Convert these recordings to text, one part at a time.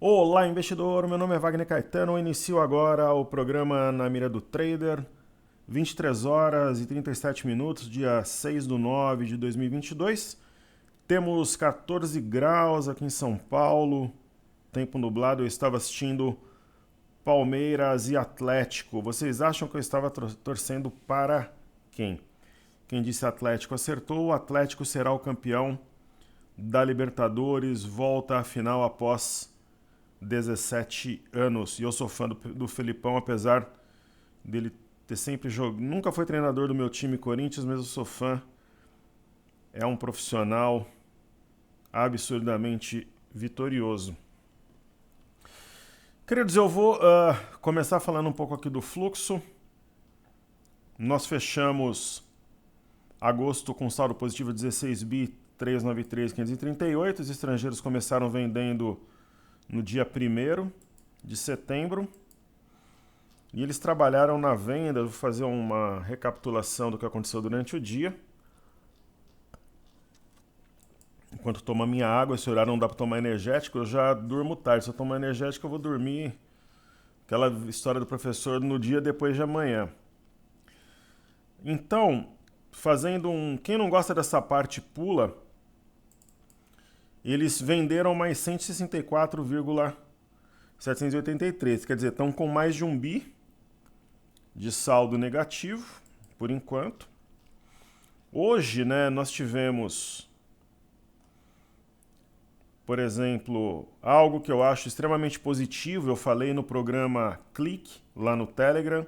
Olá, investidor. Meu nome é Wagner Caetano. Eu inicio agora o programa Na Mira do Trader. 23 horas e 37 minutos, dia 6 de 9 de 2022. Temos 14 graus aqui em São Paulo. Tempo nublado. Eu estava assistindo Palmeiras e Atlético. Vocês acham que eu estava torcendo para quem? Quem disse Atlético acertou. O Atlético será o campeão da Libertadores. Volta à final após 17 anos. E eu sou fã do Felipão, apesar dele ter sempre jogado. Nunca foi treinador do meu time Corinthians, mas eu sou fã. É um profissional absurdamente vitorioso. Queridos, eu vou começar falando um pouco aqui do fluxo. Nós fechamos agosto com saldo positivo 16 bi 393.538. Os estrangeiros começaram vendendo no dia 1º de setembro. E eles trabalharam na venda. Vou fazer uma recapitulação do que aconteceu durante o dia. Enquanto tomo a minha água, esse horário não dá para tomar energético, eu já durmo tarde. Se eu tomar energético, eu vou dormir. Aquela história do professor no dia depois de amanhã. Então, fazendo um... Quem não gosta dessa parte pula. Eles venderam mais 164,783. Quer dizer, estão com mais de 1 bi de saldo negativo, por enquanto. Hoje, né, nós tivemos, por exemplo, algo que eu acho extremamente positivo. Eu falei no programa Clique, lá no Telegram.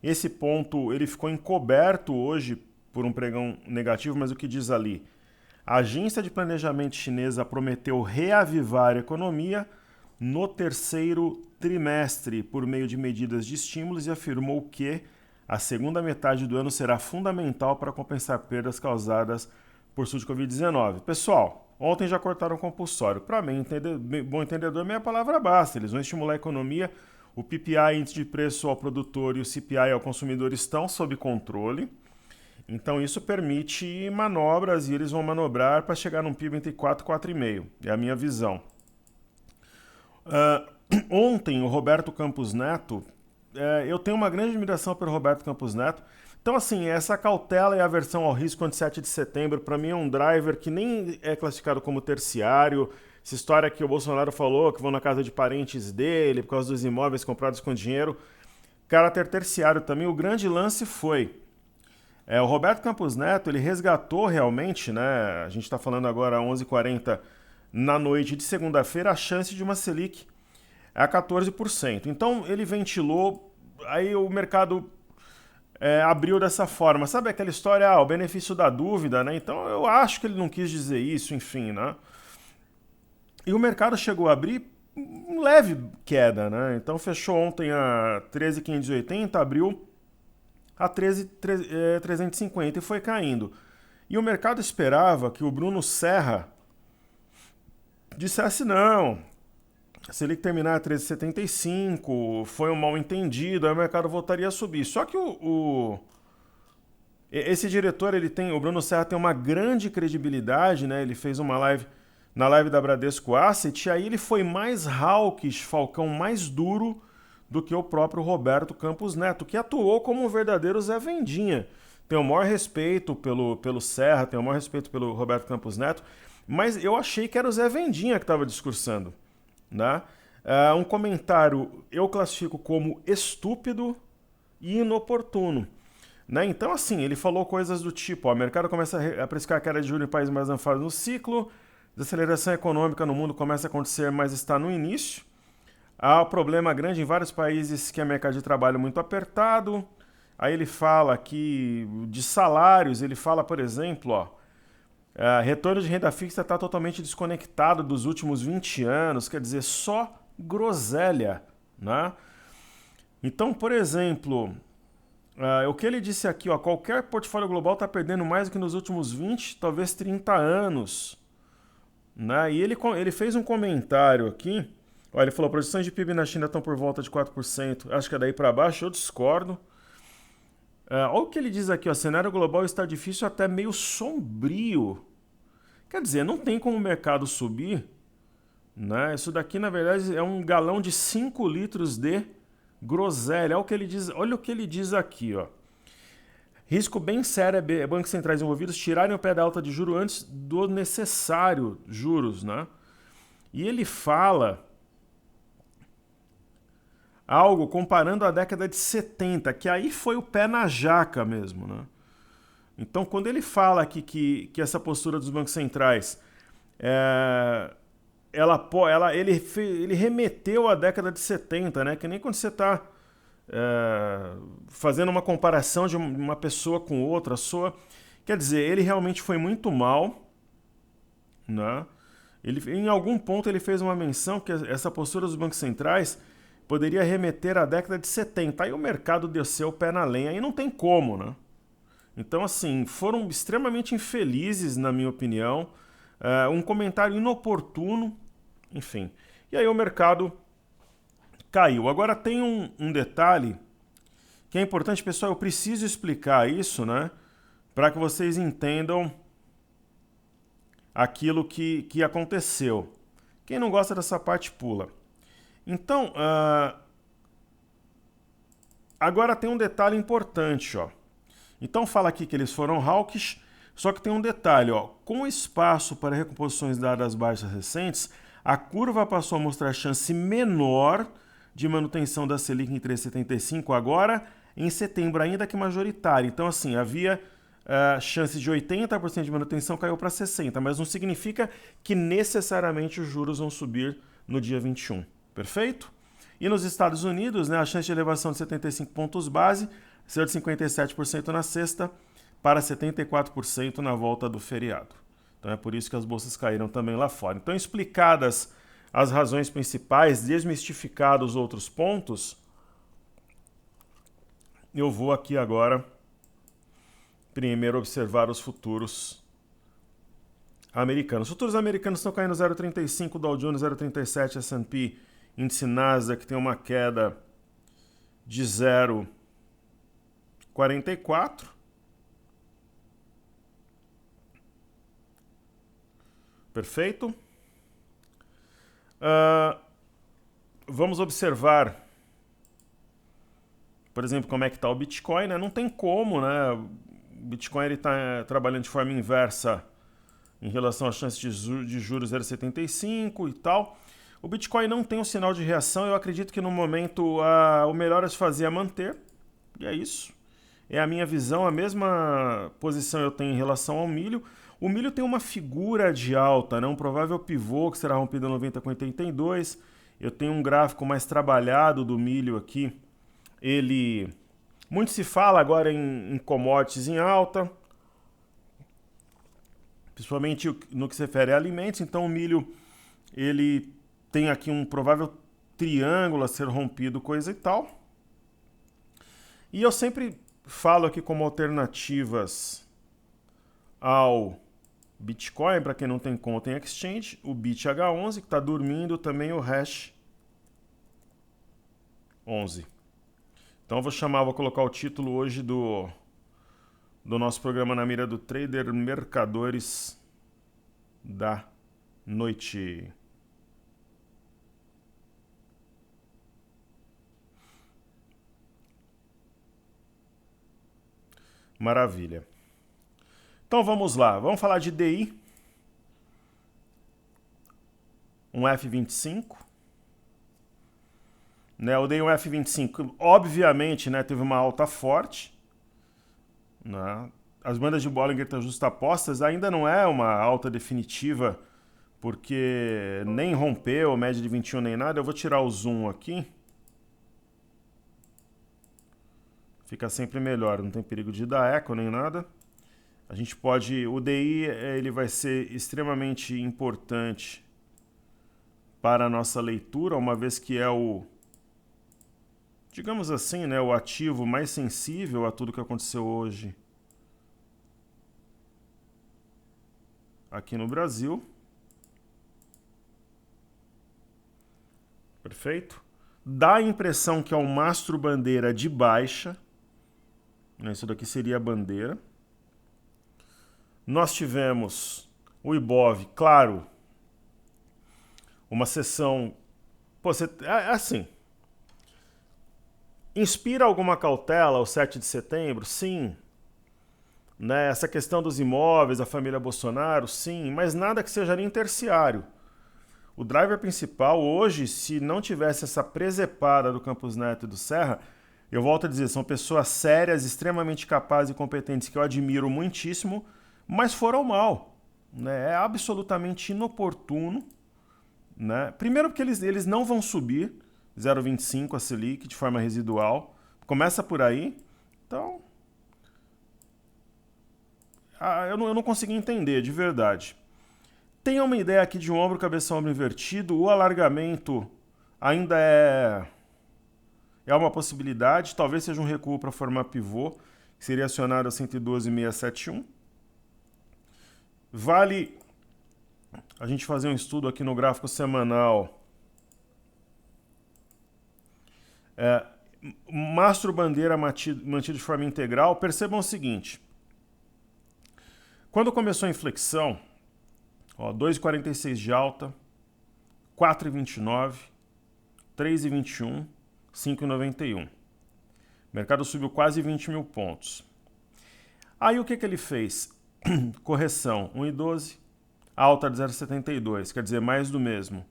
Esse ponto ele ficou encoberto hoje por um pregão negativo, mas o que diz ali? A agência de planejamento chinesa prometeu reavivar a economia no terceiro trimestre por meio de medidas de estímulos e afirmou que a segunda metade do ano será fundamental para compensar perdas causadas por surto de Covid-19. Pessoal, ontem já cortaram o compulsório. Para mim, bom entendedor, meia palavra basta. Eles vão estimular a economia. O PPI, índice de preço ao produtor, e o CPI ao consumidor estão sob controle. Então isso permite manobras e eles vão manobrar para chegar num PIB entre 4 e 4,5. É a minha visão. Ontem o Roberto Campos Neto, eu tenho uma grande admiração pelo Roberto Campos Neto. Então assim, essa cautela e aversão ao risco ante 7 de setembro, para mim é um driver que nem é classificado como terciário. Essa história que o Bolsonaro falou, que vão na casa de parentes dele por causa dos imóveis comprados com dinheiro. Caráter terciário também. O grande lance foi... o Roberto Campos Neto, ele resgatou realmente, né? A gente está falando agora às 11h40 na noite de segunda-feira, a chance de uma Selic a 14%. Então ele ventilou, aí o mercado abriu dessa forma. Sabe aquela história, o benefício da dúvida, né? Então eu acho que ele não quis dizer isso, enfim, né? E o mercado chegou a abrir um leve queda, né? Então fechou ontem a 13.580, abriu a 13.350 e foi caindo. E o mercado esperava que o Bruno Serra dissesse não, se ele terminar a 13,75, foi um mal entendido, aí o mercado voltaria a subir. Só que esse diretor, o Bruno Serra tem uma grande credibilidade, né? Ele fez uma live, na live da Bradesco Asset, e aí ele foi mais hawkish, falcão mais duro do que o próprio Roberto Campos Neto, que atuou como um verdadeiro Zé Vendinha. Tenho o maior respeito pelo Serra, tenho o maior respeito pelo Roberto Campos Neto, mas eu achei que era o Zé Vendinha que estava discursando. Né? Um comentário eu classifico como estúpido e inoportuno. Né? Então, assim, ele falou coisas do tipo: o mercado começa a precificar a queda de juros em países mais avançados no ciclo, desaceleração econômica no mundo começa a acontecer, mas está no início. Há um problema grande em vários países que é mercado de trabalho muito apertado. Aí ele fala aqui de salários, ele fala, por exemplo, retorno de renda fixa está totalmente desconectado dos últimos 20 anos, quer dizer, só groselha, né? Então, por exemplo, o que ele disse aqui, qualquer portfólio global está perdendo mais do que nos últimos 20, talvez 30 anos. Né? E ele fez um comentário aqui, ele falou, projeções de PIB na China estão por volta de 4%, acho que é daí para baixo, eu discordo. Olha o que ele diz aqui, cenário global está difícil até meio sombrio. Quer dizer, não tem como o mercado subir, né? Isso daqui, na verdade, é um galão de 5 litros de groselha. Olha o que ele diz, olha o que ele diz aqui, ó. Risco bem sério é bancos centrais envolvidos tirarem o pé da alta de juros antes do necessário juros, né? E ele fala algo comparando a década de 70, que aí foi o pé na jaca mesmo, né? Então, quando ele fala aqui que essa postura dos bancos centrais, ele remeteu à década de 70, né? Que nem quando você está fazendo uma comparação de uma pessoa com outra, quer dizer, ele realmente foi muito mal, né? Em algum ponto ele fez uma menção que essa postura dos bancos centrais poderia remeter à década de 70. Aí o mercado desceu o pé na lenha e não tem como, né? Então, assim, foram extremamente infelizes, na minha opinião. Um comentário inoportuno, enfim. E aí o mercado caiu. Agora tem um detalhe que é importante, pessoal. Eu preciso explicar isso, né? Para que vocês entendam aquilo que aconteceu. Quem não gosta dessa parte, pula. Então, agora tem um detalhe importante, ó. Então fala aqui que eles foram hawkish, só que tem um detalhe, ó. Com espaço para recomposições dadas as baixas recentes, a curva passou a mostrar chance menor de manutenção da Selic em 3,75 agora em setembro, ainda que majoritária. Então, assim, havia chance de 80% de manutenção, caiu para 60%, mas não significa que necessariamente os juros vão subir no dia 21. Perfeito? E nos Estados Unidos, né, a chance de elevação de 75 pontos base saiu de 57% na sexta para 74% na volta do feriado. Então é por isso que as bolsas caíram também lá fora. Então, explicadas as razões principais, desmistificados os outros pontos, eu vou aqui agora primeiro observar os futuros americanos. Os futuros americanos estão caindo 0,35, Dow Jones 0,37, S&P, índice Nasdaq tem uma queda de 0,44. Perfeito? Vamos observar, por exemplo, como é que está o Bitcoin, né? Não tem como, né? O Bitcoin está trabalhando de forma inversa em relação à chance de juros 0,75 e tal. O Bitcoin não tem um sinal de reação. Eu acredito que no momento o melhor a se fazer é manter. E é isso. É a minha visão, a mesma posição eu tenho em relação ao milho. O milho tem uma figura de alta, né? Um provável pivô que será rompido a 90,82. Eu tenho um gráfico mais trabalhado do milho aqui. Muito se fala agora em commodities em alta, principalmente no que se refere a alimentos. Então o milho ele tem aqui um provável triângulo a ser rompido, coisa e tal. E eu sempre falo aqui como alternativas ao Bitcoin, para quem não tem conta em exchange, o BitH11, que está dormindo, também o Hash 11. Então vou colocar o título hoje do nosso programa Na Mira do Trader, Mercadores da Noite. Maravilha. Então vamos lá, vamos falar de DI. Um F25. Né, eu dei um F25, obviamente, né, teve uma alta forte. Né? As bandas de Bollinger estão justapostas, ainda não é uma alta definitiva, porque nem rompeu, média de 21 nem nada. Eu vou tirar o zoom aqui. Fica sempre melhor, não tem perigo de dar eco nem nada. A gente pode... O DI ele vai ser extremamente importante para a nossa leitura, uma vez que é digamos assim, né, o ativo mais sensível a tudo que aconteceu hoje aqui no Brasil. Perfeito? Dá a impressão que é um mastro bandeira de baixa. Isso daqui seria a bandeira. Nós tivemos o Ibov, claro, uma sessão... Pô, assim, inspira alguma cautela o 7 de setembro? Sim. Né? Essa questão dos imóveis, a família Bolsonaro, sim, mas nada que seja nem terciário. O driver principal hoje, se não tivesse essa presepada do Campos Neto e do Serra, eu volto a dizer, são pessoas sérias, extremamente capazes e competentes que eu admiro muitíssimo, mas foram mal. Né? É absolutamente inoportuno. Né? Primeiro porque eles não vão subir 0,25 a Selic de forma residual. Começa por aí. Então, eu não consegui entender, de verdade. Tem uma ideia aqui de um ombro, cabeça, ombro invertido. O alargamento ainda é uma possibilidade. Talvez seja um recuo para formar pivô, que seria acionado a 112,671. Vale a gente fazer um estudo aqui no gráfico semanal. Mastro bandeira mantido de forma integral. Percebam o seguinte. Quando começou a inflexão, 2,46 de alta, 4,29, 3,21, 5,91. O mercado subiu quase 20 mil pontos. Aí o que ele fez? Correção 1,12, alta de 0,72, quer dizer, mais do mesmo.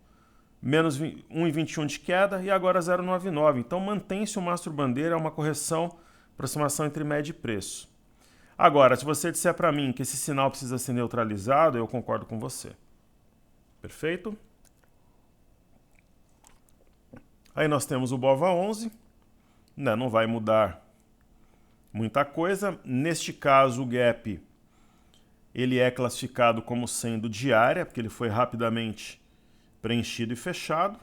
Menos 1,21 de queda e agora 0,99. Então mantém-se o mastro bandeira, é uma correção, aproximação entre média e preço. Agora, se você disser para mim que esse sinal precisa ser neutralizado, eu concordo com você. Perfeito? Aí nós temos o BOVA11, né, não vai mudar muita coisa. Neste caso, o gap ele é classificado como sendo diária, porque ele foi rapidamente preenchido e fechado.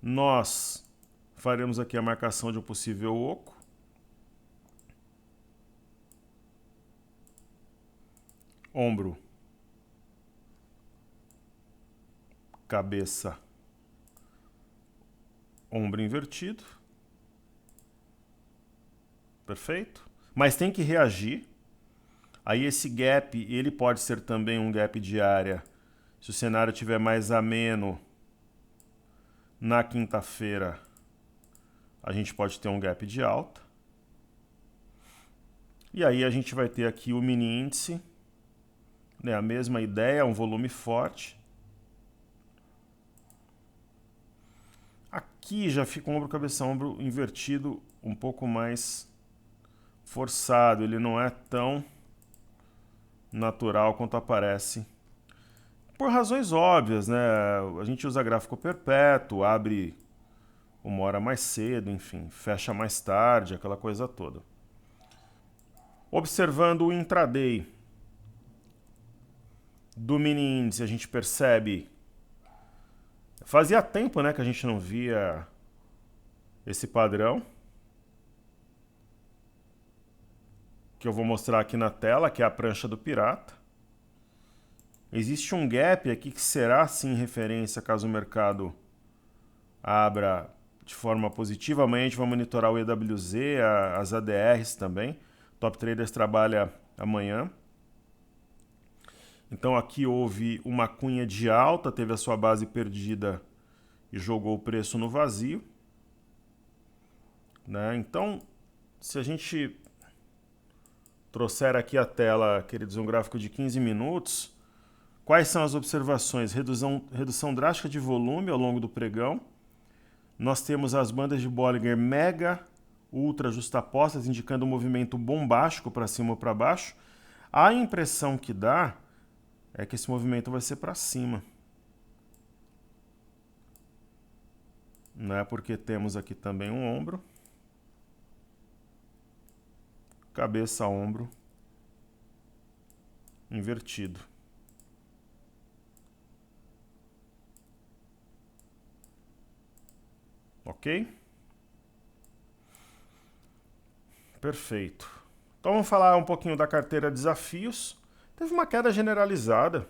Nós faremos aqui a marcação de um possível oco. Ombro, cabeça, ombro invertido. Perfeito? Mas tem que reagir. Aí esse gap, ele pode ser também um gap de área. Se o cenário tiver mais ameno na quinta-feira, a gente pode ter um gap de alta. E aí a gente vai ter aqui o mini índice, né, a mesma ideia, um volume forte. Aqui já fica o ombro, cabeça, ombro invertido um pouco mais forçado. Ele não é tão natural quanto aparece. Por razões óbvias, né? A gente usa gráfico perpétuo, abre uma hora mais cedo, enfim, fecha mais tarde, aquela coisa toda. Observando o intraday do mini índice, a gente percebe... Fazia tempo, né, que a gente não via esse padrão. Que eu vou mostrar aqui na tela, que é a prancha do pirata. Existe um gap aqui que será sim referência caso o mercado abra de forma positiva. Amanhã a gente vai monitorar o EWZ, as ADRs também. Top Traders trabalha amanhã. Então aqui houve uma cunha de alta, teve a sua base perdida e jogou o preço no vazio. Né? Então, se a gente trouxer aqui a tela, queridos, um gráfico de 15 minutos, quais são as observações? Redução drástica de volume ao longo do pregão. Nós temos as bandas de Bollinger mega, ultra justapostas, indicando um movimento bombástico para cima ou para baixo. A impressão que dá é que esse movimento vai ser para cima. Né? Porque temos aqui também um ombro. Cabeça, ombro. Invertido. Ok? Perfeito. Então vamos falar um pouquinho da carteira desafios. Teve uma queda generalizada.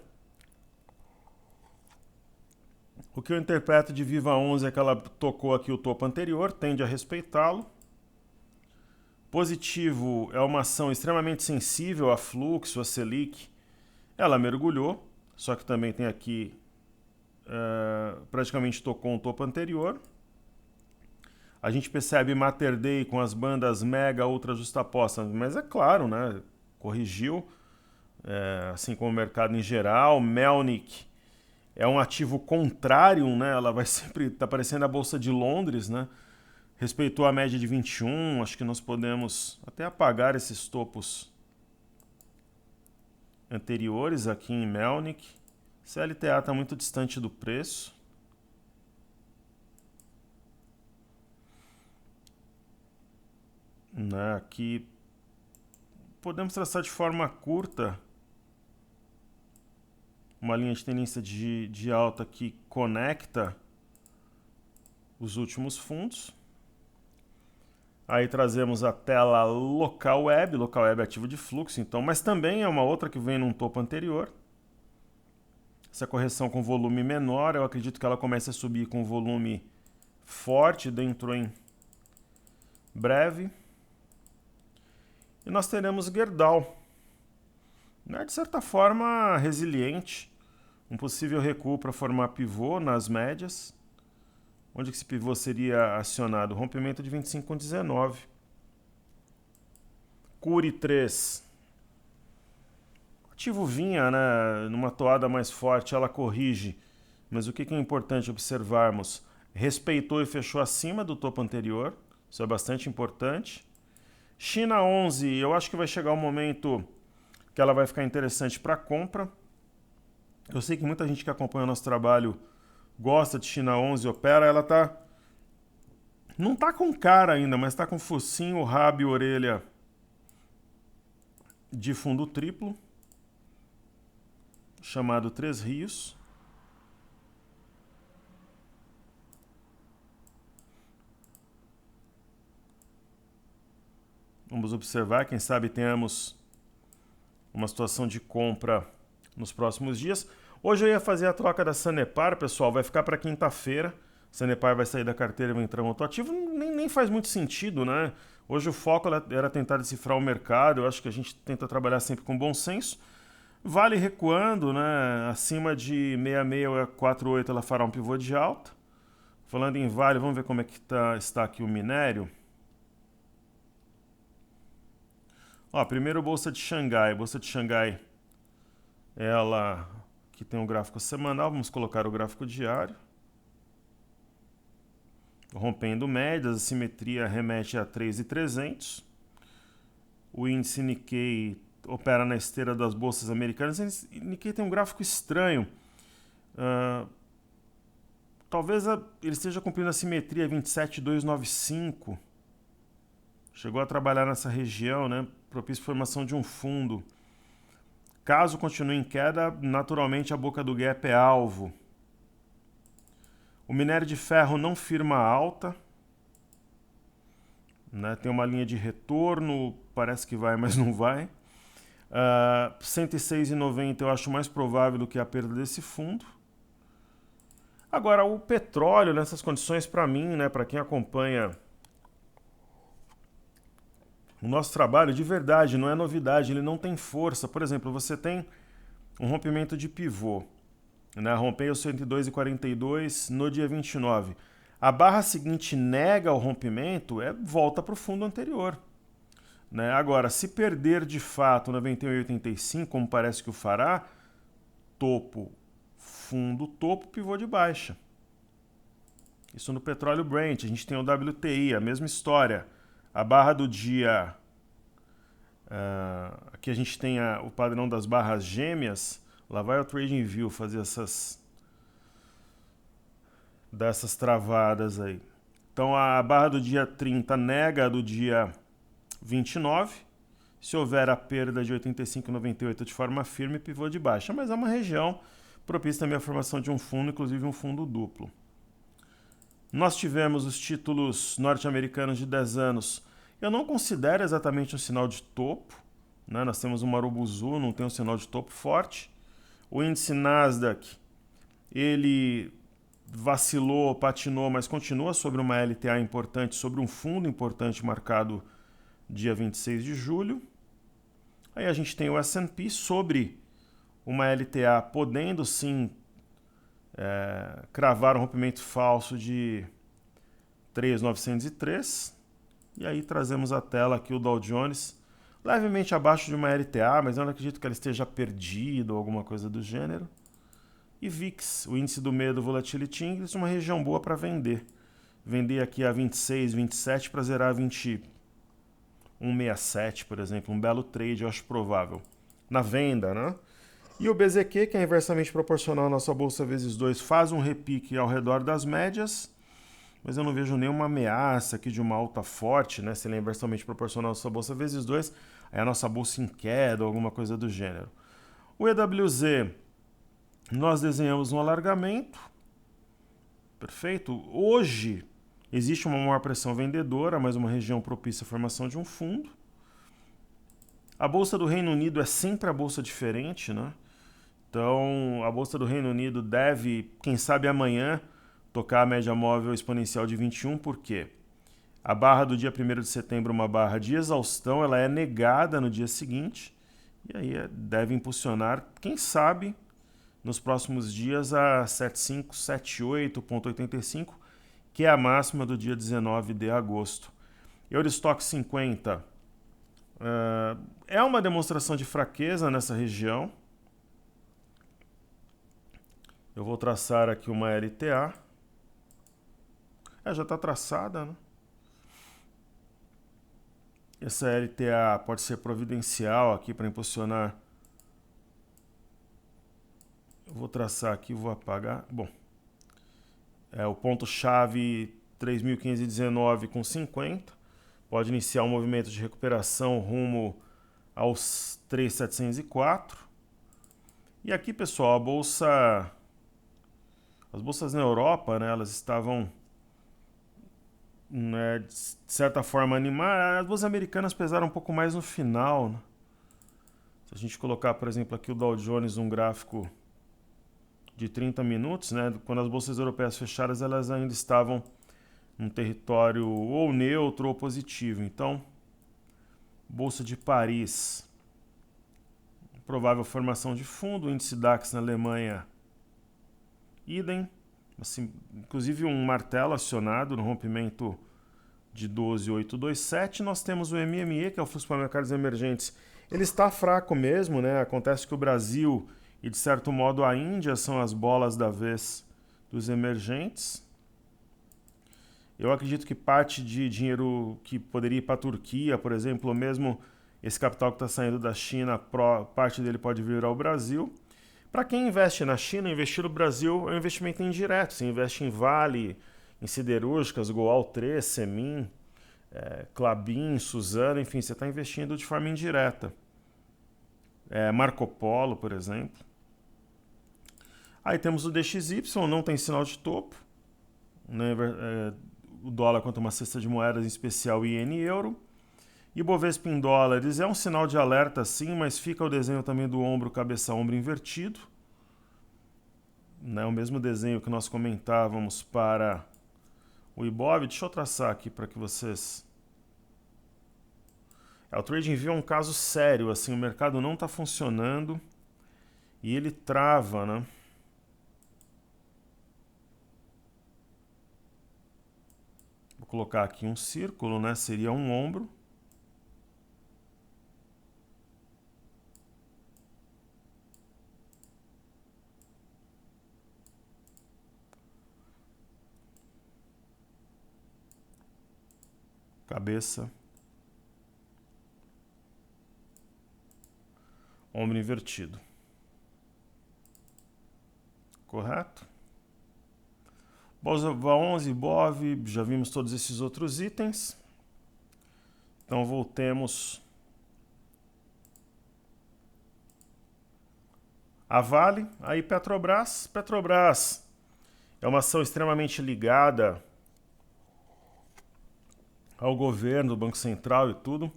O que eu interpreto de Viva 11 é que ela tocou aqui o topo anterior, tende a respeitá-lo. Positivo é uma ação extremamente sensível a fluxo, a Selic. Ela mergulhou, só que também tem aqui praticamente tocou um topo anterior. A gente percebe Mater Dei com as bandas mega ultra justapostas, mas é claro, né? Corrigiu, assim como o mercado em geral. Melnick é um ativo contrário, né? Ela vai sempre estar parecendo a Bolsa de Londres, né? Respeitou a média de 21, acho que nós podemos até apagar esses topos anteriores aqui em Melnick. CLTA está muito distante do preço. Né? Aqui podemos traçar de forma curta uma linha de tendência de alta que conecta os últimos fundos. Aí trazemos a tela local web ativo de fluxo, então, mas também é uma outra que vem num topo anterior. Essa correção com volume menor, eu acredito que ela comece a subir com volume forte dentro em breve. E nós teremos Gerdau, né, de certa forma resiliente, um possível recuo para formar pivô nas médias. Onde que esse pivô seria acionado? Rompimento de 25,19. Curi 3. O ativo vinha, né, numa toada mais forte, ela corrige. Mas o que é importante observarmos? Respeitou e fechou acima do topo anterior. Isso é bastante importante. China 11, eu acho que vai chegar um momento que ela vai ficar interessante para compra. Eu sei que muita gente que acompanha o nosso trabalho gosta de China 11, opera, ela não tá com cara ainda, mas tá com focinho, rabo e orelha de fundo triplo, chamado Três Rios. Vamos observar, quem sabe tenhamos uma situação de compra nos próximos dias. Hoje eu ia fazer a troca da Sanepar, pessoal, vai ficar para quinta-feira. Sanepar vai sair da carteira e vai entrar um outro ativo. Nem faz muito sentido, né? Hoje o foco era tentar decifrar o mercado. Eu acho que a gente tenta trabalhar sempre com bom senso. Vale recuando, né? Acima de 6648 ela fará um pivô de alta. Falando em Vale, vamos ver como é que está aqui o minério. Ó, primeiro Bolsa de Xangai. Bolsa de Xangai, ela que tem um gráfico semanal, vamos colocar o gráfico diário. Rompendo médias, a simetria remete a 3.300. O índice Nikkei opera na esteira das bolsas americanas. O Nikkei tem um gráfico estranho. Talvez ele esteja cumprindo a simetria 27.295. Chegou a trabalhar nessa região, né? Propício à formação de um fundo. Caso continue em queda, naturalmente a boca do gap é alvo. O minério de ferro não firma alta, né? Tem uma linha de retorno, parece que vai, mas não vai. 106,90 eu acho mais provável do que a perda desse fundo. Agora, o petróleo nessas condições, para mim, né, para quem acompanha o nosso trabalho, de verdade, não é novidade, ele não tem força. Por exemplo, você tem um rompimento de pivô, né? Rompeu 102,42 no dia 29. A barra seguinte nega o rompimento, volta para o fundo anterior. Né? Agora, se perder de fato 91,85, como parece que o fará, topo, fundo, topo, pivô de baixa. Isso no petróleo Brent. A gente tem o WTI, a mesma história. A barra do dia, aqui a gente tem o padrão das barras gêmeas. Lá vai o TradingView fazer dessas travadas aí. Então a barra do dia 30 nega a do dia 29. Se houver a perda de 85,98 de forma firme, pivô de baixa. Mas é uma região propícia também à formação de um fundo, inclusive um fundo duplo. Nós tivemos os títulos norte-americanos de 10 anos. Eu não considero exatamente um sinal de topo, né? Nós temos o Marubozu, não tem um sinal de topo forte. O índice Nasdaq, ele vacilou, patinou, mas continua sobre uma LTA importante, sobre um fundo importante marcado dia 26 de julho. Aí a gente tem o S&P sobre uma LTA podendo sim cravar um rompimento falso de 3.903. E aí trazemos à tela aqui o Dow Jones, levemente abaixo de uma LTA, mas eu não acredito que ela esteja perdida ou alguma coisa do gênero. E VIX, o índice do medo Volatility Index, uma região boa para vender. Vender aqui a 26, 27 para zerar a 21,67, por exemplo. Um belo trade, eu acho provável. Na venda, né? E o BZQ, que é inversamente proporcional à nossa bolsa vezes 2, faz um repique ao redor das médias, mas eu não vejo nenhuma ameaça aqui de uma alta forte, né? Se ele é inversamente proporcional à nossa bolsa vezes 2, é a nossa bolsa em queda ou alguma coisa do gênero. O EWZ, nós desenhamos um alargamento. Perfeito? Hoje existe uma maior pressão vendedora, mas uma região propícia à formação de um fundo. A Bolsa do Reino Unido é sempre a bolsa diferente, né? Então, a Bolsa do Reino Unido deve, quem sabe amanhã, tocar a média móvel exponencial de 21, por quê? A barra do dia 1º de setembro, uma barra de exaustão, ela é negada no dia seguinte, e aí deve impulsionar, quem sabe, nos próximos dias a 7578,85, que é a máxima do dia 19 de agosto. Eurostock 50 é uma demonstração de fraqueza nessa região. Eu vou traçar aqui uma LTA. Já está traçada, né? Essa LTA pode ser providencial aqui para impulsionar. Eu vou traçar aqui, vou apagar. Bom, o ponto-chave 3.519,50. Pode iniciar um movimento de recuperação rumo aos 3.704. E aqui, pessoal, as bolsas na Europa, né, elas estavam, né, de certa forma animadas. As bolsas americanas pesaram um pouco mais no final, né? Se a gente colocar, por exemplo, aqui o Dow Jones, um gráfico de 30 minutos, né, quando as bolsas europeias fecharam, elas ainda estavam num território ou neutro ou positivo. Então, Bolsa de Paris, provável formação de fundo, índice DAX na Alemanha, idem, assim, inclusive um martelo acionado no rompimento de 12.827. Nós temos o MME, que é o Fundo de Supermercados Emergentes. Ele está fraco mesmo, né? Acontece que o Brasil e, de certo modo, a Índia são as bolas da vez dos emergentes. Eu acredito que parte de dinheiro que poderia ir para a Turquia, por exemplo, ou mesmo esse capital que está saindo da China, parte dele pode vir ao Brasil. Para quem investe na China, investir no Brasil é um investimento indireto. Você investe em Vale, em siderúrgicas, Goal 3, Semin, Klabin, Suzano, enfim, você está investindo de forma indireta. Marco Polo, por exemplo. Aí temos o DXY, não tem sinal de topo, né? O dólar contra uma cesta de moedas, em especial iene e euro. E Bovespa em dólares é um sinal de alerta sim, mas fica o desenho também do ombro, cabeça, ombro invertido. Né? O mesmo desenho que nós comentávamos para o Ibov. Deixa eu traçar aqui para que vocês... O TradingView é um caso sério, assim, o mercado não está funcionando e ele trava, né? Vou colocar aqui um círculo, né? Seria um ombro. Cabeça. Ombro invertido. Correto? Bolsa 11, BOV, já vimos todos esses outros itens. Então voltemos a Vale. Aí Petrobras. Petrobras é uma ação extremamente ligada ao governo, do Banco Central e tudo.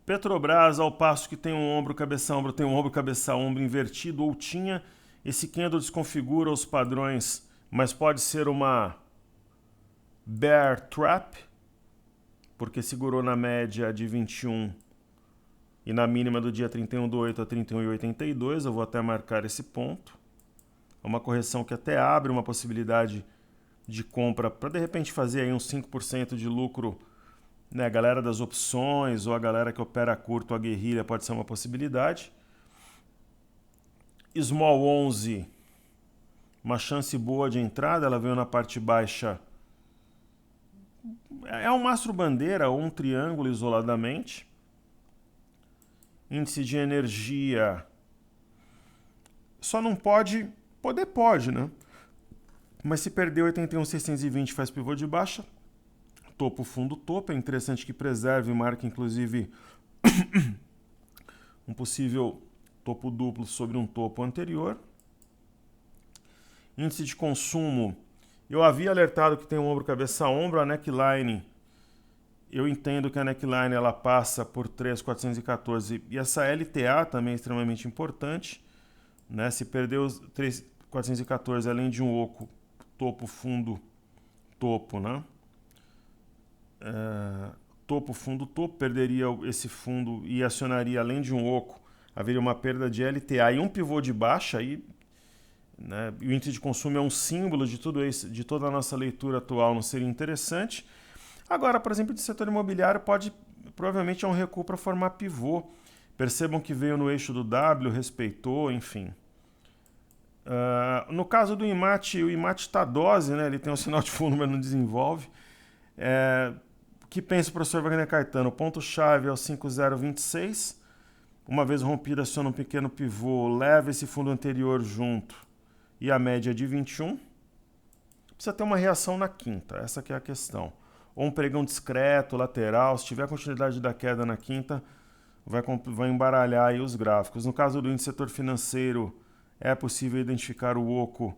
Petrobras, ao passo que tem um ombro, cabeça, ombro, tem um ombro, cabeça, ombro invertido, ou tinha, esse candle desconfigura os padrões, mas pode ser uma bear trap, porque segurou na média de 21 e na mínima do dia 31/8 a 31,82, eu vou até marcar esse ponto. É uma correção que até abre uma possibilidade de compra para de repente fazer aí uns 5% de lucro, né? A galera das opções ou a galera que opera curto, a guerrilha, pode ser uma possibilidade. Small 11, uma chance boa de entrada, ela veio na parte baixa. É um mastro bandeira ou um triângulo isoladamente. Índice de energia, só não pode, pode, né? Mas se perder 81,620 faz pivô de baixa, topo, fundo, topo. É interessante que preserve e marque, inclusive, um possível topo duplo sobre um topo anterior. Índice de consumo, eu havia alertado que tem um ombro, cabeça, ombro. A neckline, eu entendo que a neckline ela passa por 3,414 e essa LTA também é extremamente importante, né? Se perder os 3,414 além de um oco, topo, fundo, topo, né? Topo, fundo, topo, perderia esse fundo e acionaria, além de um oco, haveria uma perda de LTA e um pivô de baixa. Aí, né? O índice de consumo é um símbolo de tudo isso, de toda a nossa leitura atual, não seria interessante? Agora, por exemplo, do setor imobiliário, provavelmente é um recuo para formar pivô. Percebam que veio no eixo do W, respeitou, enfim. No caso do IMAT, o IMAT está dose, né? Ele tem um sinal de fundo, mas não desenvolve. Que pensa o professor Wagner Caetano? O ponto-chave é o 5026. Uma vez rompido, aciona um pequeno pivô, leva esse fundo anterior junto e a média de 21. Precisa ter uma reação na quinta, essa que é a questão. Ou um pregão discreto, lateral. Se tiver continuidade da queda na quinta, vai embaralhar aí os gráficos. No caso do índice setor financeiro, é possível identificar o oco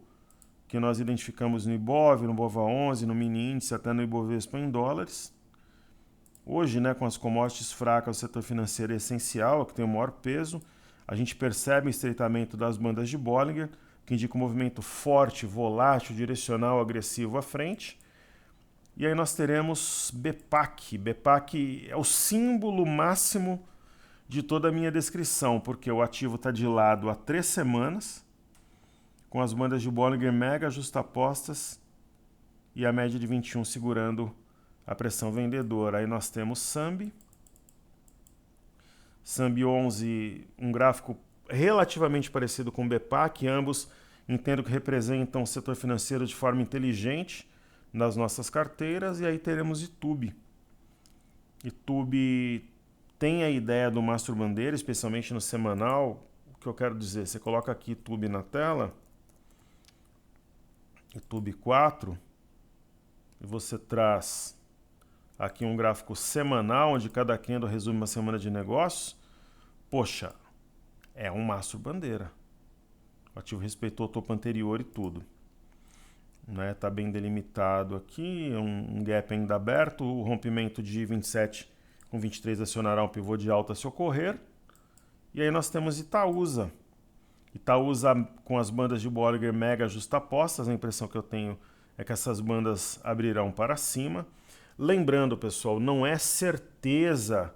que nós identificamos no IBOV, no BOVA11, no mini índice, até no Ibovespa em dólares. Hoje, né, com as commodities fracas, o setor financeiro é essencial, é o que tem o maior peso. A gente percebe o estreitamento das bandas de Bollinger, que indica um movimento forte, volátil, direcional, agressivo à frente. E aí nós teremos BPAC. BPAC é o símbolo máximo de toda a minha descrição, porque o ativo está de lado há 3 semanas, com as bandas de Bollinger mega justapostas e a média de 21 segurando a pressão vendedora. Aí nós temos Sambi. Sambi 11, um gráfico relativamente parecido com o BPAC, ambos entendo que representam o setor financeiro de forma inteligente nas nossas carteiras. E aí teremos Itube. Itube tem a ideia do mastro bandeira, especialmente no semanal. O que eu quero dizer, você coloca aqui Itube na tela, Itube 4, e você traz aqui um gráfico semanal, onde cada candle resume uma semana de negócios. Poxa, é um mastro bandeira. O ativo respeitou o topo anterior e tudo. Né? Tá bem delimitado aqui, um gap ainda aberto, o rompimento de 27 com 23 acionará um pivô de alta se ocorrer. E aí nós temos Itaúsa. Itaúsa com as bandas de Bollinger mega justapostas, a impressão que eu tenho é que essas bandas abrirão para cima. Lembrando, pessoal, não é certeza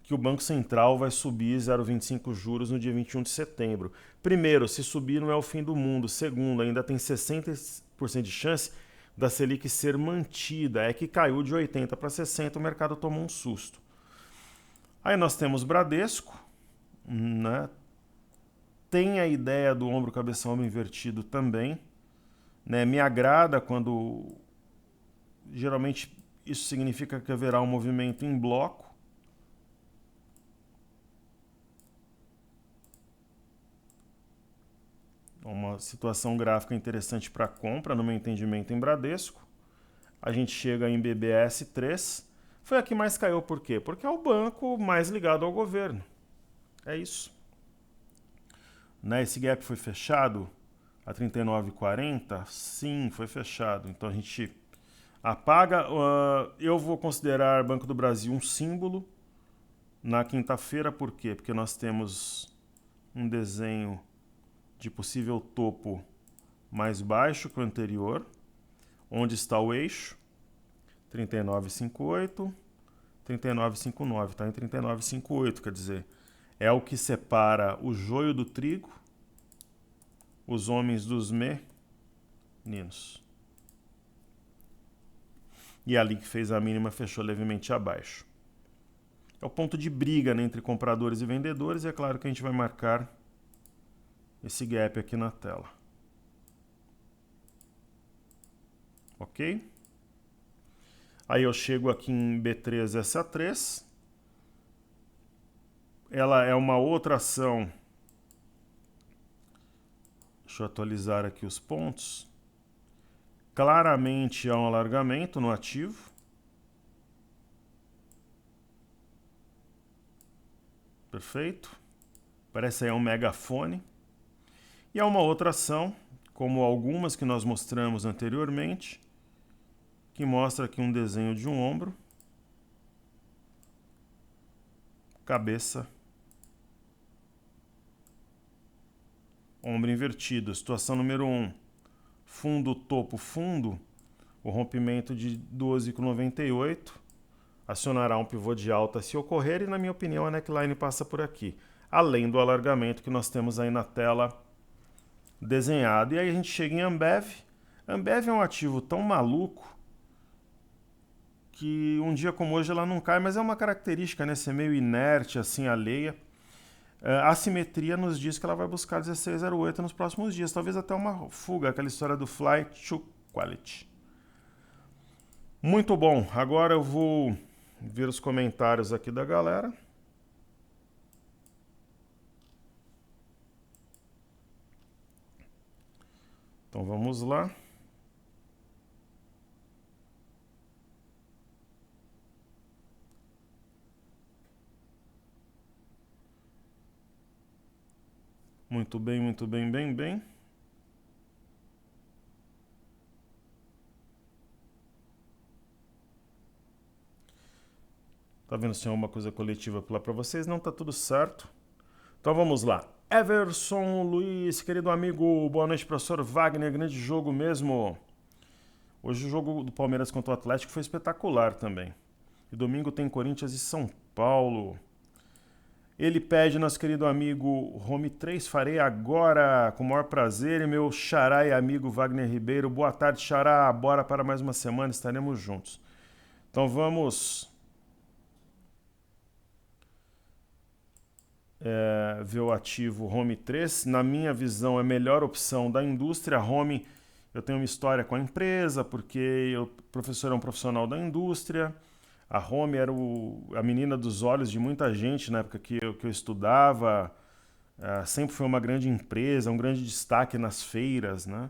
que o Banco Central vai subir 0,25 juros no dia 21 de setembro. Primeiro, se subir não é o fim do mundo. Segundo, ainda tem 60% de chance da Selic ser mantida. É que caiu de 80 para 60, o mercado tomou um susto. Aí nós temos Bradesco, né? Tem a ideia do ombro, cabeça, ombro invertido também. Né? Me agrada quando, geralmente, isso significa que haverá um movimento em bloco. Uma situação gráfica interessante para compra, no meu entendimento, em Bradesco. A gente chega em BBS 3. Foi a que mais caiu, por quê? Porque é o banco mais ligado ao governo. É isso. Né? Esse gap foi fechado a 39,40? Sim, foi fechado. Então a gente apaga. Eu vou considerar Banco do Brasil um símbolo na quinta-feira, por quê? Porque nós temos um desenho de possível topo mais baixo que o anterior. Onde está o eixo? 39,58. 39,59, está em 39,58, quer dizer, é o que separa o joio do trigo, os homens dos meninos. E ali que fez a mínima fechou levemente abaixo. É o ponto de briga, né, entre compradores e vendedores, e é claro que a gente vai marcar esse gap aqui na tela. Ok? Aí eu chego aqui em B3SA3. Ela é uma outra ação. Deixa eu atualizar aqui os pontos. Claramente há um alargamento no ativo. Perfeito. Parece aí um megafone. E há uma outra ação, como algumas que nós mostramos anteriormente, que mostra aqui um desenho de um ombro, cabeça, ombro invertido. Situação número 1, fundo, topo, fundo, o rompimento de 12,98, acionará um pivô de alta se ocorrer e, na minha opinião, a neckline passa por aqui, além do alargamento que nós temos aí na tela desenhado. E aí a gente chega em Ambev. Ambev é um ativo tão maluco que um dia como hoje ela não cai, mas é uma característica, né? Ser meio inerte, assim, alheia. A simetria nos diz que ela vai buscar 16,08 nos próximos dias, talvez até uma fuga, aquela história do flight to quality. Muito bom, agora eu vou ver os comentários aqui da galera. Então vamos lá. Muito bem, muito bem, bem. Tá vendo se tem alguma coisa coletiva lá para vocês? Não, tá tudo certo. Então vamos lá. Everson Luiz, querido amigo, boa noite, professor Wagner, grande jogo mesmo. Hoje o jogo do Palmeiras contra o Atlético foi espetacular também. E domingo tem Corinthians e São Paulo. Ele pede, nosso querido amigo Home 3, farei agora, com o maior prazer, e meu xará e amigo Wagner Ribeiro. Boa tarde, xará, bora para mais uma semana, estaremos juntos. Então vamos ver o ativo Home 3. Na minha visão, é a melhor opção da indústria. Home, eu tenho uma história com a empresa, porque o professor é um profissional da indústria. A Home era a menina dos olhos de muita gente na época que eu estudava. Sempre foi uma grande empresa, um grande destaque nas feiras, né?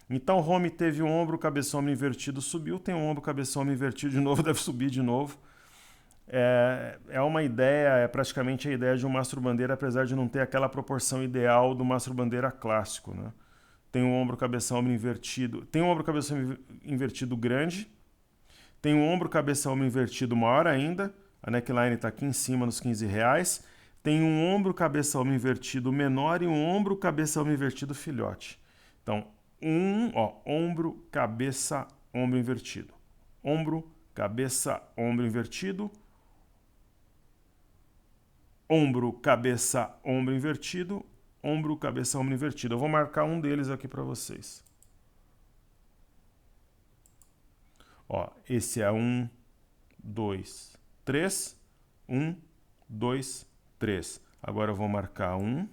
Então, Home teve um ombro, cabeção, ombro invertido, subiu. Tem um ombro, cabeção, ombro invertido de novo, deve subir de novo. É uma ideia, é praticamente a ideia de um mastro bandeira, apesar de não ter aquela proporção ideal do mastro bandeira clássico, né? Tem um ombro, cabeção, ombro invertido. Tem um ombro, cabeção invertido grande. Tem um ombro, cabeção, ombro invertido maior ainda. A neckline está aqui em cima nos R$15. Tem um ombro, cabeça, ombro invertido menor e um ombro, cabeça, ombro invertido filhote. Então, ombro, cabeça, ombro invertido. Ombro, cabeça, ombro invertido. Ombro, cabeça, ombro invertido. Ombro, cabeça, ombro invertido. Eu vou marcar um deles aqui para vocês. Ó, esse é 1, 2, 3. 1, 2, 3. Agora eu vou marcar 1.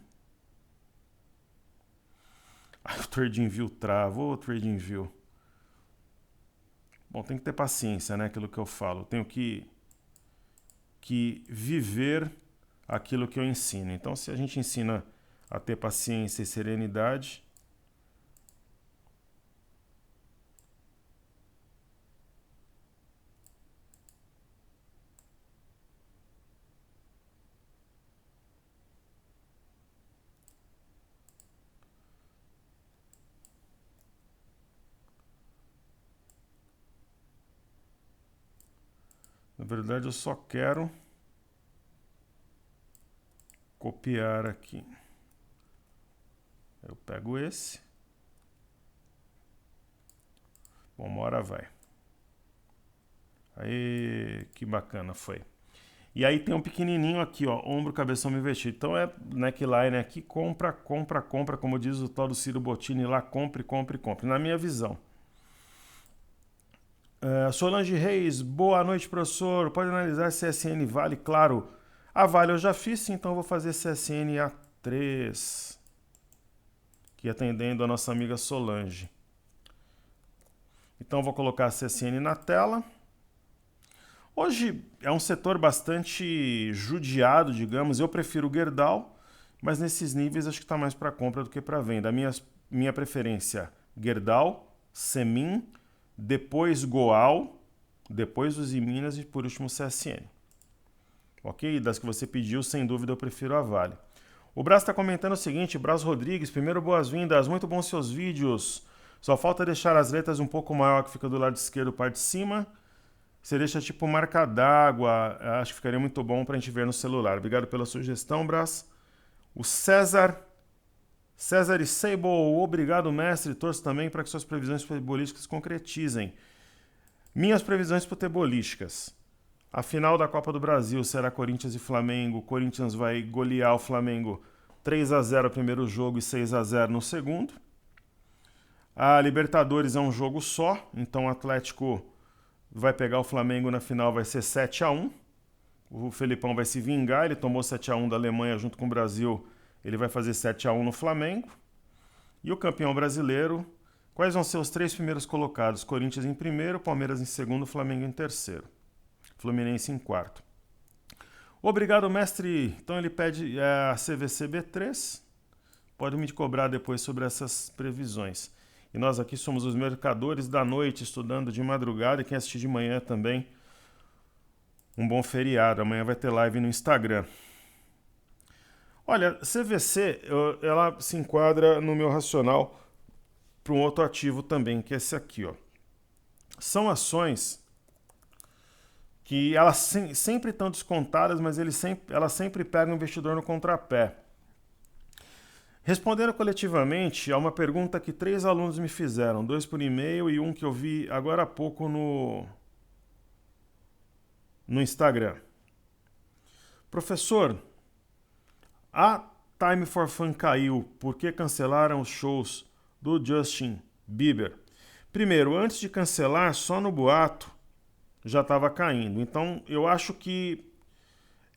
Ai, o TradingView travou, o TradingView. Bom, tem que ter paciência, né? Aquilo que eu falo. Eu tenho que viver aquilo que eu ensino. Então, se a gente ensina a ter paciência e serenidade, na verdade eu só quero copiar aqui. Eu pego esse. Bom, uma hora vai. Aí, que bacana foi. E aí tem um pequenininho aqui, ó, ombro, cabeção invertido. Então é neckline aqui, compra, compra, compra, como diz o tal do Ciro Bottini lá, compre, compre, compre, na minha visão. Solange Reis, boa noite, professor. Pode analisar CSN Vale? Claro, a Vale eu já fiz, então eu vou fazer CSN A3, que atendendo a nossa amiga Solange. Então eu vou colocar a CSN na tela. Hoje é um setor bastante judiado, digamos. Eu prefiro o Gerdau, mas nesses níveis acho que está mais para compra do que para venda. Minha preferência, Gerdau, Semin, depois Goal, depois os Minas e por último CSN. Ok? Das que você pediu, sem dúvida eu prefiro a Vale. O Brás está comentando o seguinte, Brás Rodrigues, primeiro boas-vindas, muito bons seus vídeos. Só falta deixar as letras um pouco maior que fica do lado esquerdo, parte de cima. Você deixa tipo marca d'água, acho que ficaria muito bom para a gente ver no celular. Obrigado pela sugestão, Brás. O César e Sable, obrigado, mestre. Torço também para que suas previsões futebolísticas se concretizem. Minhas previsões futebolísticas. A final da Copa do Brasil será Corinthians e Flamengo. O Corinthians vai golear o Flamengo 3-0 no primeiro jogo e 6-0 no segundo. A Libertadores é um jogo só, então o Atlético vai pegar o Flamengo na final, vai ser 7-1. O Felipão vai se vingar, ele tomou 7-1 da Alemanha junto com o Brasil, ele vai fazer 7-1 no Flamengo. E o campeão brasileiro, quais vão ser os 3 primeiros colocados? Corinthians em primeiro, Palmeiras em segundo, Flamengo em terceiro. Fluminense em quarto. Obrigado, mestre. Então ele pede a CVC B3. Pode me cobrar depois sobre essas previsões. E nós aqui somos os mercadores da noite, estudando de madrugada. E quem assistir de manhã também, um bom feriado. Amanhã vai ter live no Instagram. Olha, CVC, ela se enquadra no meu racional para um outro ativo também, que é esse aqui, ó. São ações que elas sempre estão descontadas, mas elas sempre pegam o investidor no contrapé. Respondendo coletivamente a uma pergunta que 3 alunos me fizeram, 2 por e-mail e um que eu vi agora há pouco no Instagram. Professor, a Time for Fun caiu, por que cancelaram os shows do Justin Bieber? Primeiro, antes de cancelar, só no boato já estava caindo. Então, eu acho que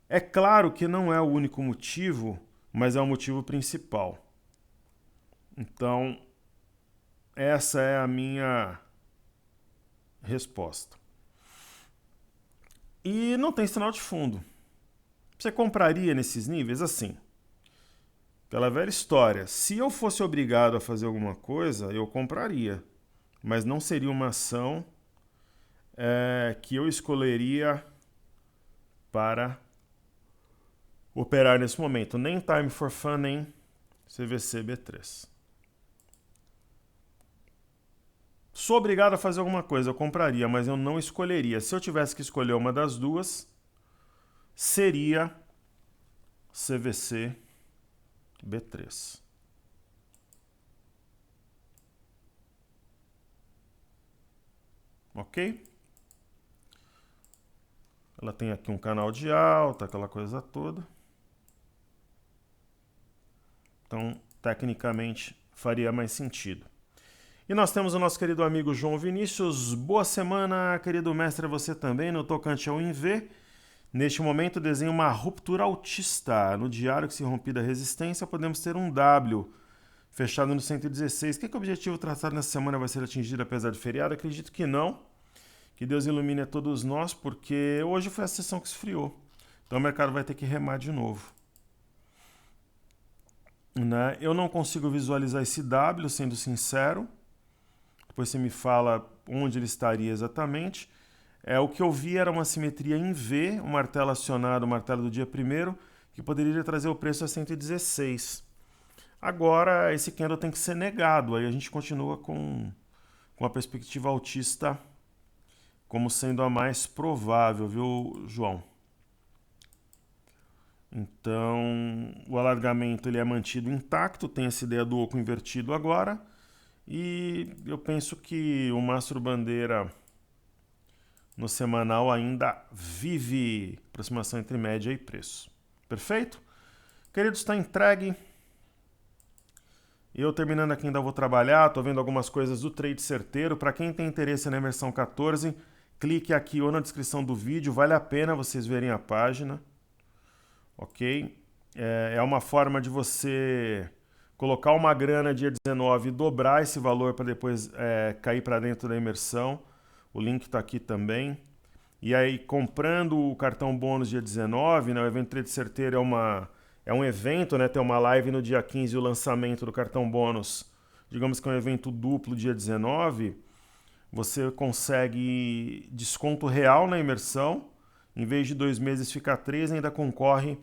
é claro que não é o único motivo, mas é o motivo principal. Então, essa é a minha resposta. E não tem sinal de fundo. Você compraria nesses níveis? Assim, pela velha história, se eu fosse obrigado a fazer alguma coisa, eu compraria. Mas não seria uma ação que eu escolheria para operar nesse momento. Nem Time for Fun, nem CVC B3. Sou obrigado a fazer alguma coisa, eu compraria, mas eu não escolheria. Se eu tivesse que escolher uma das duas, seria CVC B3. Ok? Ela tem aqui um canal de alta, aquela coisa toda. Então, tecnicamente, faria mais sentido. E nós temos o nosso querido amigo João Vinícius. Boa semana, querido mestre, você também, no tocante ao INV. Neste momento, desenha uma ruptura altista. No diário que se rompida a resistência, podemos ter um W fechado no 116. O que o objetivo traçado nessa semana vai ser atingido apesar do feriado? Acredito que não. Que Deus ilumine a todos nós, porque hoje foi a sessão que esfriou. Então o mercado vai ter que remar de novo. Né? Eu não consigo visualizar esse W, sendo sincero. Depois você me fala onde ele estaria exatamente. O que eu vi era uma simetria em V, um martelo acionado, o martelo do dia 1º, que poderia trazer o preço a 116. Agora, esse candle tem que ser negado. Aí a gente continua com a perspectiva altista como sendo a mais provável, viu, João? Então, o alargamento ele é mantido intacto, tem essa ideia do oco invertido agora. E eu penso que o mastro bandeira no semanal ainda vive aproximação entre média e preço. Perfeito? Queridos, está entregue. Eu terminando aqui ainda vou trabalhar, estou vendo algumas coisas do Trade Certeiro. Para quem tem interesse na imersão 14, clique aqui ou na descrição do vídeo, vale a pena vocês verem a página. Ok? É uma forma de você colocar uma grana dia 19 e dobrar esse valor para depois cair para dentro da imersão. O link está aqui também. E aí, comprando o cartão bônus dia 19, né, o evento Trade Certeiro é um evento, né, tem uma live no dia 15 o lançamento do cartão bônus. Digamos que é um evento duplo dia 19. Você consegue desconto real na imersão. Em vez de 2 meses ficar 3, ainda concorre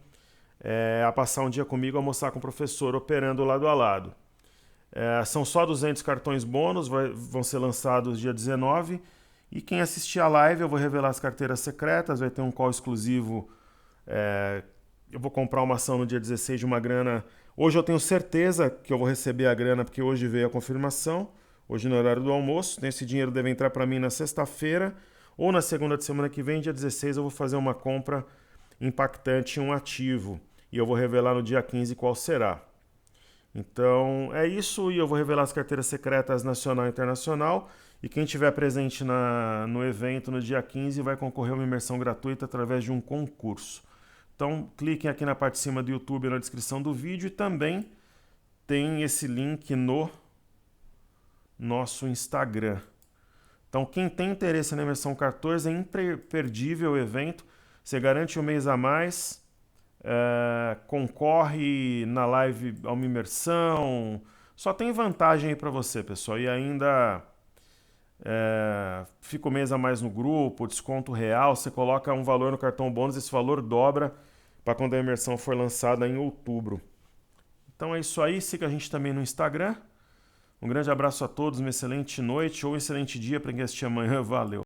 a passar um dia comigo, a almoçar com o professor, operando lado a lado. São só 200 cartões bônus, vão ser lançados dia 19. E quem assistir a live, eu vou revelar as carteiras secretas, vai ter um call exclusivo. Eu vou comprar uma ação no dia 16 de uma grana. Hoje eu tenho certeza que eu vou receber a grana, porque hoje veio a confirmação, hoje no horário do almoço. Esse dinheiro deve entrar para mim na sexta-feira, ou na segunda de semana que vem, dia 16, eu vou fazer uma compra impactante em um ativo. E eu vou revelar no dia 15 qual será. Então é isso, e eu vou revelar as carteiras secretas nacional e internacional. E quem estiver presente no evento no dia 15 vai concorrer a uma imersão gratuita através de um concurso. Então cliquem aqui na parte de cima do YouTube na descrição do vídeo e também tem esse link no nosso Instagram. Então quem tem interesse na imersão 14 é imperdível o evento, você garante um mês a mais. Concorre na live a uma imersão, só tem vantagem aí para você, pessoal, e ainda fica um mês a mais no grupo, desconto real, você coloca um valor no cartão bônus, esse valor dobra para quando a imersão for lançada em outubro. Então é isso aí, siga a gente também no Instagram. Um grande abraço a todos, uma excelente noite ou um excelente dia para quem assistir amanhã, valeu!